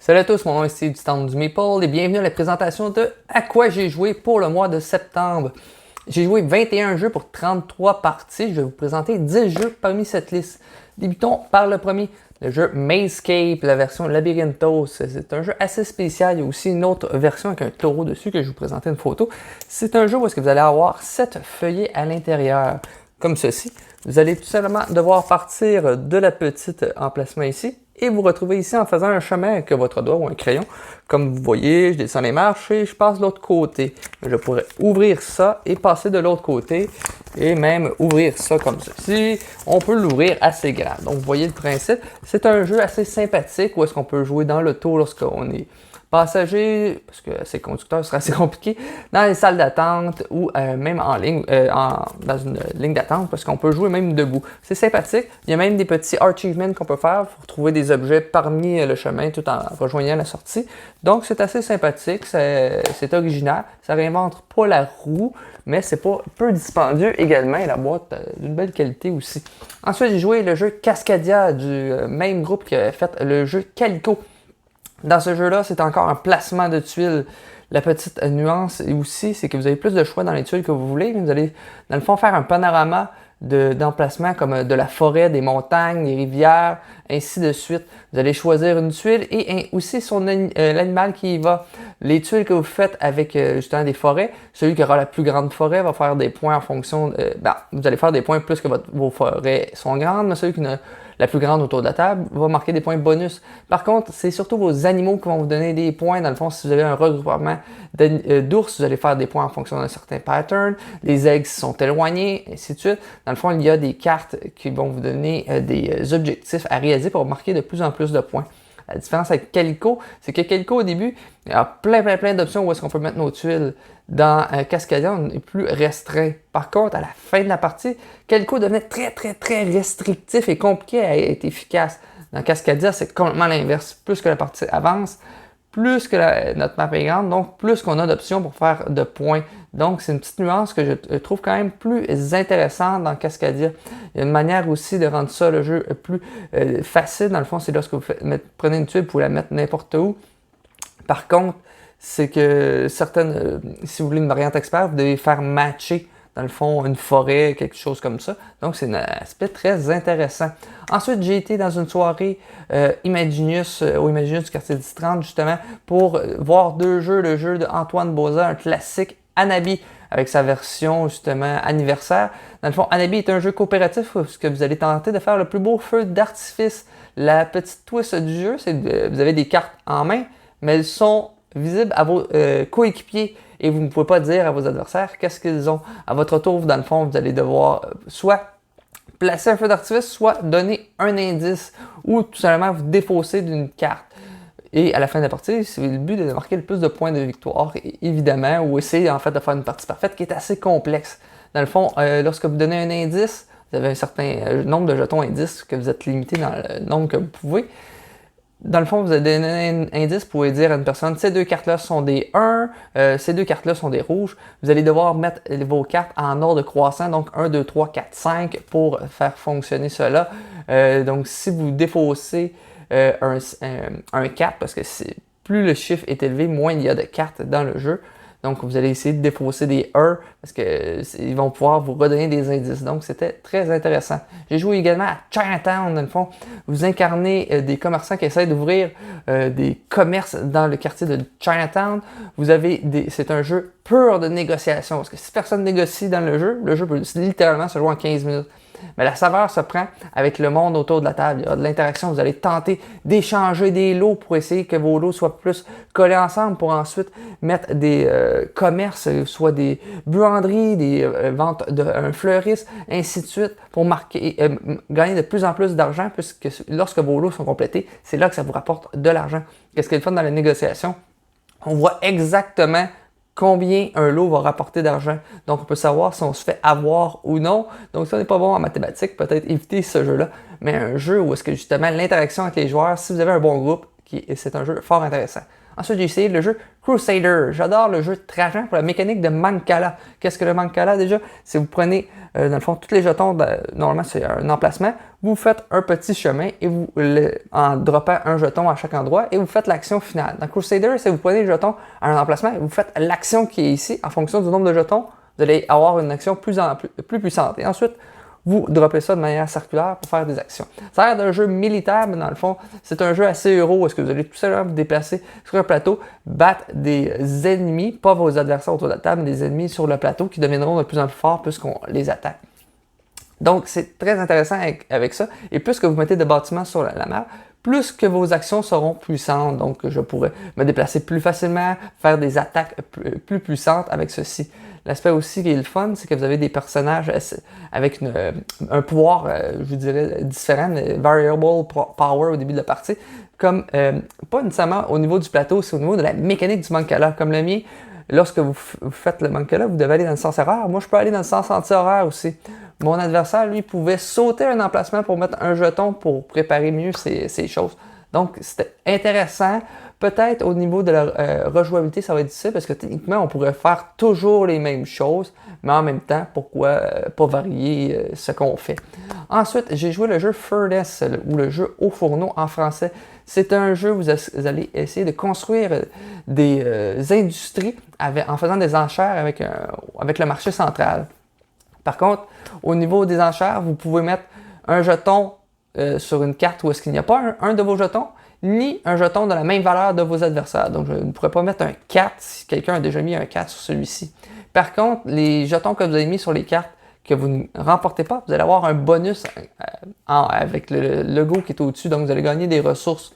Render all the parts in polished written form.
Salut à tous, mon nom est Steve du Temple du Maple et bienvenue à la présentation de à quoi j'ai joué pour le mois de septembre. J'ai joué 21 jeux pour 33 parties. Je vais vous présenter 10 jeux parmi cette liste. Débutons par le premier, le jeu Mazescape, la version Labyrinthos. C'est un jeu assez spécial. Il y a aussi une autre version avec un taureau dessus que je vais vous présenter une photo. C'est un jeu où est-ce que vous allez avoir 7 feuillets à l'intérieur, comme ceci. Vous allez tout simplement devoir partir de la petite emplacement ici et vous retrouver ici en faisant un chemin avec votre doigt ou un crayon. Comme vous voyez, je descends les marches et je passe de l'autre côté. Je pourrais ouvrir ça et passer de l'autre côté et même ouvrir ça comme ceci. On peut l'ouvrir assez grand. Donc, vous voyez le principe. C'est un jeu assez sympathique où est-ce qu'on peut jouer dans l'auto lorsqu'on est passager, parce que ces conducteurs seraient assez compliqués, dans les salles d'attente ou même en ligne, dans une ligne d'attente, parce qu'on peut jouer même debout. C'est sympathique. Il y a même des petits achievements qu'on peut faire pour trouver des objets parmi le chemin tout en rejoignant la sortie. Donc, c'est assez sympathique, c'est original. Ça réinvente pas la roue, mais c'est pas peu dispendieux également. Et la boîte d'une belle qualité aussi. Ensuite, j'ai joué le jeu Cascadia du même groupe qui a fait le jeu Calico. Dans ce jeu-là, c'est encore un placement de tuiles. La petite nuance aussi, c'est que vous avez plus de choix dans les tuiles que vous voulez. Vous allez, dans le fond, faire un panorama d'emplacements comme de la forêt, des montagnes, des rivières, ainsi de suite. Vous allez choisir une tuile et aussi l'animal qui y va. Les tuiles que vous faites avec justement des forêts, celui qui aura la plus grande forêt va faire des points en fonction... vous allez faire des points plus que vos forêts sont grandes, mais celui qui n'a la plus grande autour de la table va marquer des points bonus. Par contre, c'est surtout vos animaux qui vont vous donner des points. Dans le fond, si vous avez un regroupement d'ours, vous allez faire des points en fonction d'un certain pattern. Les aigles sont éloignés, ainsi de suite. Dans le fond, il y a des cartes qui vont vous donner des objectifs à réaliser pour marquer de plus en plus de points. La différence avec Calico, c'est que Calico, au début, il y a plein d'options où est-ce qu'on peut mettre nos tuiles. Dans Cascadia, on est plus restreint. Par contre, à la fin de la partie, Calico devenait très restrictif et compliqué à être efficace. Dans Cascadia, c'est complètement l'inverse. Plus que la partie avance, plus que notre map est grande, donc plus qu'on a d'options pour faire de points. Donc, c'est une petite nuance que je trouve quand même plus intéressante dans Cascadia. Il y a une manière aussi de rendre ça, le jeu, plus facile. Dans le fond, c'est lorsque vous prenez une tuile, vous pouvez la mettre n'importe où. Par contre, c'est que si vous voulez une variante expert, vous devez faire matcher, dans le fond, une forêt, quelque chose comme ça. Donc, c'est un aspect très intéressant. Ensuite, j'ai été dans une soirée Imaginus, au Imaginus du quartier 1030, justement, pour voir deux jeux. Le jeu d'Antoine Boza, un classique, Anabi, avec sa version, justement, anniversaire. Dans le fond, Anabi est un jeu coopératif parce que vous allez tenter de faire le plus beau feu d'artifice. La petite twist du jeu, c'est que vous avez des cartes en main, mais elles sont visibles à vos coéquipiers et vous ne pouvez pas dire à vos adversaires qu'est-ce qu'ils ont. À votre tour, dans le fond, vous allez devoir soit placer un feu d'artifice, soit donner un indice ou tout simplement vous défausser d'une carte. Et à la fin de la partie, c'est le but de marquer le plus de points de victoire, évidemment, ou essayer en fait de faire une partie parfaite qui est assez complexe. Dans le fond, lorsque vous donnez un indice, vous avez un certain nombre de jetons indices que vous êtes limité dans le nombre que vous pouvez. Dans le fond, vous allez donner un indice, vous pouvez dire à une personne, ces deux cartes-là sont des 1, ces deux cartes-là sont des rouges. Vous allez devoir mettre vos cartes en ordre croissant, donc 1, 2, 3, 4, 5 pour faire fonctionner cela. Donc, si vous défaussez un 4, parce que plus le chiffre est élevé, moins il y a de cartes dans le jeu. Donc, vous allez essayer de défausser des 1 parce qu'ils vont pouvoir vous redonner des indices. Donc, c'était très intéressant. J'ai joué également à Chinatown, dans le fond. Vous incarnez des commerçants qui essaient d'ouvrir des commerces dans le quartier de Chinatown. C'est un jeu pur de négociation parce que si personne négocie dans le jeu peut littéralement se jouer en 15 minutes. Mais la saveur se prend avec le monde autour de la table. Il y a de l'interaction. Vous allez tenter d'échanger des lots pour essayer que vos lots soient plus collés ensemble pour ensuite mettre des commerces, soit des buanderies, des ventes d'un fleuriste, ainsi de suite, pour gagner de plus en plus d'argent puisque lorsque vos lots sont complétés, c'est là que ça vous rapporte de l'argent. Qu'est-ce qui est le fun dans la négociation? On voit exactement combien un lot va rapporter d'argent. Donc, on peut savoir si on se fait avoir ou non. Donc, si on n'est pas bon en mathématiques, peut-être éviter ce jeu-là. Mais un jeu où est-ce que justement l'interaction avec les joueurs, si vous avez un bon groupe, c'est un jeu fort intéressant. Ensuite, j'ai essayé le jeu Crusader. J'adore le jeu Trajan pour la mécanique de Mancala. Qu'est-ce que le Mancala déjà? C'est vous prenez, dans le fond, tous les jetons, normalement c'est un emplacement, vous faites un petit chemin et vous, en droppant un jeton à chaque endroit et vous faites l'action finale. Dans Crusader, c'est vous prenez le jeton à un emplacement et vous faites l'action qui est ici. En fonction du nombre de jetons, vous allez avoir une action plus puissante. Et ensuite, vous droppez ça de manière circulaire pour faire des actions. Ça a l'air d'un jeu militaire, mais dans le fond, c'est un jeu assez euro. Est-ce que vous allez tout simplement vous déplacer sur un plateau, battre des ennemis, pas vos adversaires autour de la table, mais des ennemis sur le plateau qui deviendront de plus en plus forts puisqu'on les attaque. Donc, c'est très intéressant avec ça. Et plus que vous mettez de bâtiments sur la map, plus que vos actions seront puissantes. Donc, je pourrais me déplacer plus facilement, faire des attaques plus puissantes avec ceci. L'aspect aussi qui est le fun, c'est que vous avez des personnages avec un pouvoir, je vous dirais, différent, variable power au début de la partie, comme pas nécessairement au niveau du plateau, c'est au niveau de la mécanique du Mancala. Comme le mien, lorsque vous faites le Mancala, vous devez aller dans le sens horaire. Moi, je peux aller dans le sens anti-horaire aussi. Mon adversaire, lui, pouvait sauter un emplacement pour mettre un jeton pour préparer mieux ses choses. Donc, c'était intéressant. Peut-être au niveau de la rejouabilité, ça va être difficile parce que techniquement, on pourrait faire toujours les mêmes choses, mais en même temps, pourquoi pas varier ce qu'on fait? Ensuite, j'ai joué le jeu Furnace ou le jeu au fourneau en français. C'est un jeu où vous allez essayer de construire des industries en faisant des enchères avec le marché central. Par contre, au niveau des enchères, vous pouvez mettre un jeton sur une carte où est-ce qu'il n'y a pas un de vos jetons, ni un jeton de la même valeur de vos adversaires. Donc, je ne pourrais pas mettre un 4 si quelqu'un a déjà mis un 4 sur celui-ci. Par contre, les jetons que vous avez mis sur les cartes que vous ne remportez pas, vous allez avoir un bonus avec le logo qui est au-dessus. Donc, vous allez gagner des ressources.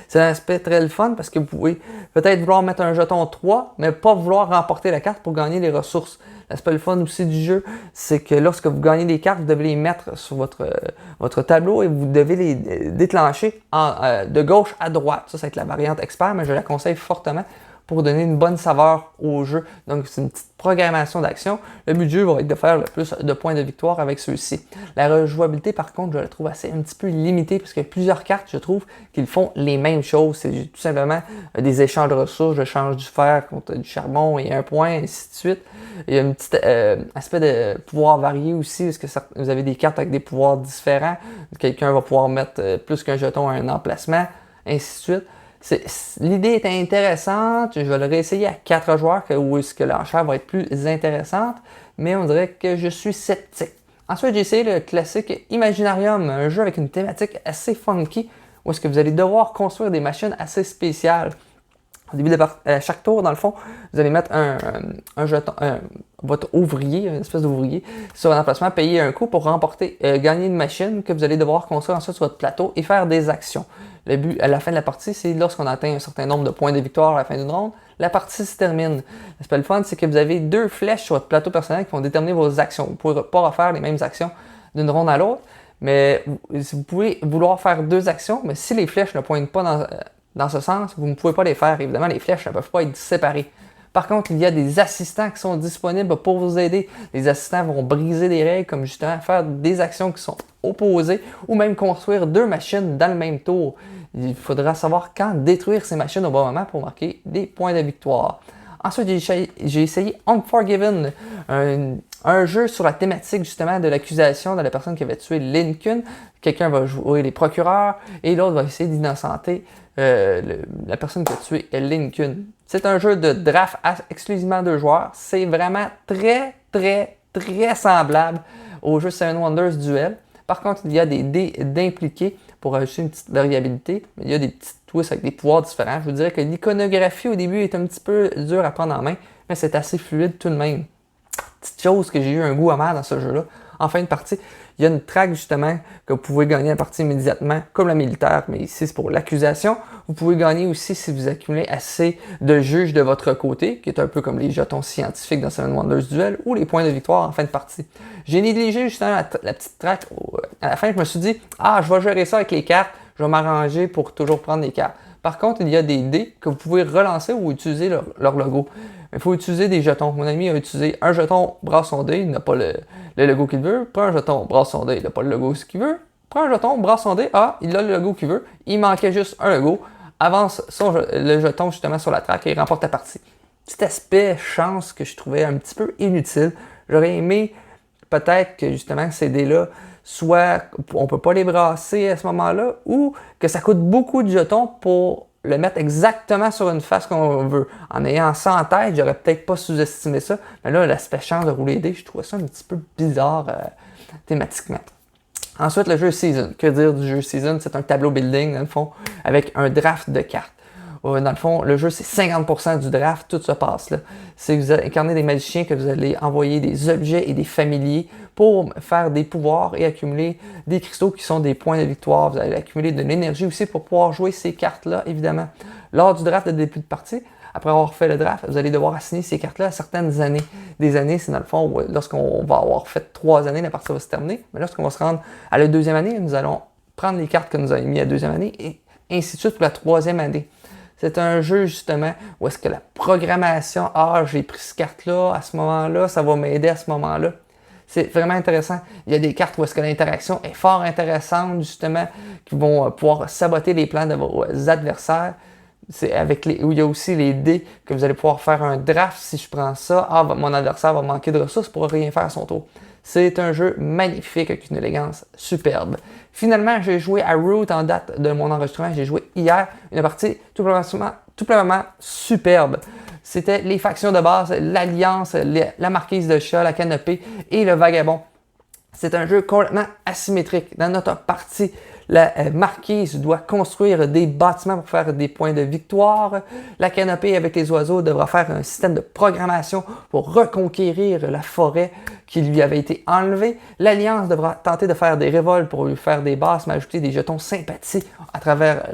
C'est un aspect très le fun parce que vous pouvez peut-être vouloir mettre un jeton 3, mais pas vouloir remporter la carte pour gagner les ressources. L'aspect le fun aussi du jeu, c'est que lorsque vous gagnez des cartes, vous devez les mettre sur votre tableau et vous devez les déclencher de gauche à droite. Ça va être la variante expert, mais je la conseille fortement pour donner une bonne saveur au jeu. Donc, c'est une petite programmation d'action. Le but du jeu va être de faire le plus de points de victoire avec ceux-ci. La rejouabilité, par contre, je la trouve un petit peu limitée parce qu'il y a plusieurs cartes, je trouve, qui font les mêmes choses. C'est tout simplement des échanges de ressources. Je change du fer contre du charbon et un point, ainsi de suite. Il y a un petit aspect de pouvoir varié aussi, parce que vous avez des cartes avec des pouvoirs différents. Quelqu'un va pouvoir mettre plus qu'un jeton à un emplacement, ainsi de suite. L'idée est intéressante, je vais le réessayer à 4 joueurs où est-ce que l'enchère va être plus intéressante, mais on dirait que je suis sceptique. Ensuite, j'ai essayé le classique Imaginarium, un jeu avec une thématique assez funky, où est-ce que vous allez devoir construire des machines assez spéciales. Au début de chaque tour, dans le fond, vous allez mettre un jeton, votre ouvrier, une espèce d'ouvrier, sur un emplacement, payer un coup pour gagner une machine que vous allez devoir construire ensuite sur votre plateau et faire des actions. Le but à la fin de la partie, c'est lorsqu'on atteint un certain nombre de points de victoire à la fin d'une ronde, la partie se termine. L'aspect le fun, c'est que vous avez 2 flèches sur votre plateau personnel qui vont déterminer vos actions. Vous ne pourrez pas refaire les mêmes actions d'une ronde à l'autre, mais vous pouvez vouloir faire 2 actions, mais si les flèches ne pointent pas dans ce sens, vous ne pouvez pas les faire. Évidemment, les flèches ne peuvent pas être séparées. Par contre, il y a des assistants qui sont disponibles pour vous aider. Les assistants vont briser des règles, comme justement faire des actions qui sont opposées, ou même construire 2 machines dans le même tour. Il faudra savoir quand détruire ces machines au bon moment pour marquer des points de victoire. Ensuite, j'ai essayé Unforgiven, un jeu sur la thématique justement de l'accusation de la personne qui avait tué Lincoln. Quelqu'un va jouer les procureurs et l'autre va essayer d'innocenter la personne qui a tué Lincoln. C'est un jeu de draft exclusivement 2 joueurs. C'est vraiment très, très, très semblable au jeu Seven Wonders Duel. Par contre, il y a des dés d'impliqués pour ajouter une petite variabilité. Il y a des petits twists avec des pouvoirs différents. Je vous dirais que l'iconographie au début est un petit peu dure à prendre en main, mais c'est assez fluide tout de même. Petite chose que j'ai eu un goût amer dans ce jeu-là. En fin de partie, il y a une track justement que vous pouvez gagner la partie immédiatement, comme la militaire, mais ici c'est pour l'accusation. Vous pouvez gagner aussi si vous accumulez assez de juges de votre côté, qui est un peu comme les jetons scientifiques dans Seven Wonders Duel, ou les points de victoire en fin de partie. J'ai négligé justement la petite track. À la fin, je me suis dit, je vais gérer ça avec les cartes, je vais m'arranger pour toujours prendre des cartes. Par contre, il y a des dés que vous pouvez relancer ou utiliser leur logo. Il faut utiliser des jetons. Mon ami a utilisé un jeton brasson dé, il n'a pas le logo qu'il veut. Prends un jeton brasson dé, il n'a pas le logo qu'il veut. Prends un jeton brasson dé, il a le logo qu'il veut. Il manquait juste un logo. avance le jeton justement sur la traque et remporte la partie. Petit aspect chance que je trouvais un petit peu inutile. J'aurais aimé peut-être que justement ces dés-là, soit on ne peut pas les brasser à ce moment-là, ou que ça coûte beaucoup de jetons pour le mettre exactement sur une face qu'on veut. En ayant ça en tête, j'aurais peut-être pas sous-estimé ça, mais là, l'aspect chance de rouler les dés, je trouvais ça un petit peu bizarre thématiquement. Ensuite, le jeu Season. Que dire du jeu Season? C'est un tableau building, dans le fond, avec un draft de cartes. Dans le fond, le jeu, c'est 50% du draft, tout se passe là. C'est que vous incarnez des magiciens, que vous allez envoyer des objets et des familiers pour faire des pouvoirs et accumuler des cristaux qui sont des points de victoire. Vous allez accumuler de l'énergie aussi pour pouvoir jouer ces cartes-là, évidemment. Lors du draft de début de partie, après avoir fait le draft, vous allez devoir assigner ces cartes-là à certaines années. Des années, c'est dans le fond, lorsqu'on va avoir fait 3 années, la partie va se terminer. Mais lorsqu'on va se rendre à la 2e année, nous allons prendre les cartes que nous avons mises à la 2e année et ainsi de suite pour la 3e année. C'est un jeu, justement, où est-ce que la programmation, j'ai pris cette carte-là à ce moment-là, ça va m'aider à ce moment-là. C'est vraiment intéressant. Il y a des cartes où est-ce que l'interaction est fort intéressante, justement, qui vont pouvoir saboter les plans de vos adversaires. C'est où il y a aussi les dés que vous allez pouvoir faire un draft si je prends ça. Mon adversaire va manquer de ressources pour rien faire à son tour. C'est un jeu magnifique avec une élégance superbe. Finalement, j'ai joué à Root en date de mon enregistrement. J'ai joué hier une partie tout simplement superbe. C'était les factions de base, l'Alliance, la Marquise de Chat, la Canopée et le Vagabond. C'est un jeu complètement asymétrique. Dans notre partie, la Marquise doit construire des bâtiments pour faire des points de victoire. La Canopée avec les oiseaux devra faire un système de programmation pour reconquérir la forêt qui lui avait été enlevée. L'Alliance devra tenter de faire des révoltes pour lui faire des bases, mais ajouter des jetons sympathie à travers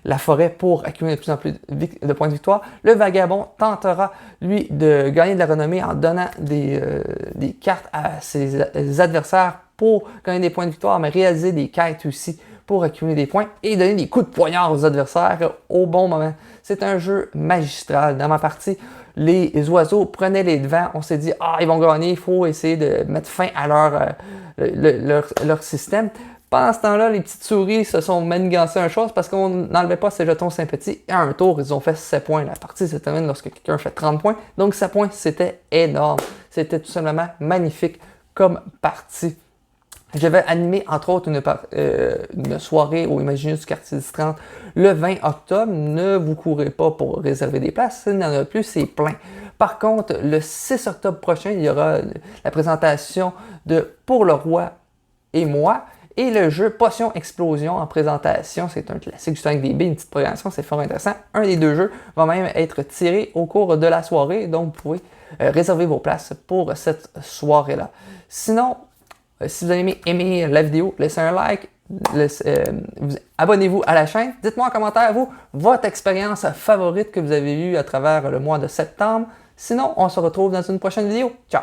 la forêt pour accumuler de plus en plus de points de victoire. Le Vagabond tentera, lui, de gagner de la renommée en donnant des cartes à ses adversaires pour gagner des points de victoire, mais réaliser des quêtes aussi pour accumuler des points et donner des coups de poignard aux adversaires au bon moment. C'est un jeu magistral. Dans ma partie, les oiseaux prenaient les devants. On s'est dit, ils vont gagner, il faut essayer de mettre fin à leur système. Pendant ce temps-là, les petites souris se sont manigancées une chose parce qu'on n'enlevait pas ces jetons sympathie. Et à un tour, ils ont fait 7 points. La partie se termine lorsque quelqu'un fait 30 points. Donc 7 points, c'était énorme. C'était tout simplement magnifique comme partie. J'avais animé, entre autres, une soirée au Imaginus du quartier du 30 le 20 octobre. Ne vous courez pas pour réserver des places. Il n'y en a plus, c'est plein. Par contre, le 6 octobre prochain, il y aura la présentation de Pour le roi et moi. Et le jeu Potion Explosion en présentation, c'est un classique juste avec des billes, une petite programmation, c'est fort intéressant. Un des 2 jeux va même être tiré au cours de la soirée, donc vous pouvez réserver vos places pour cette soirée-là. Sinon, si vous avez aimé la vidéo, laissez un like, abonnez-vous à la chaîne. Dites-moi en commentaire, votre expérience favorite que vous avez eue à travers le mois de septembre. Sinon, on se retrouve dans une prochaine vidéo. Ciao!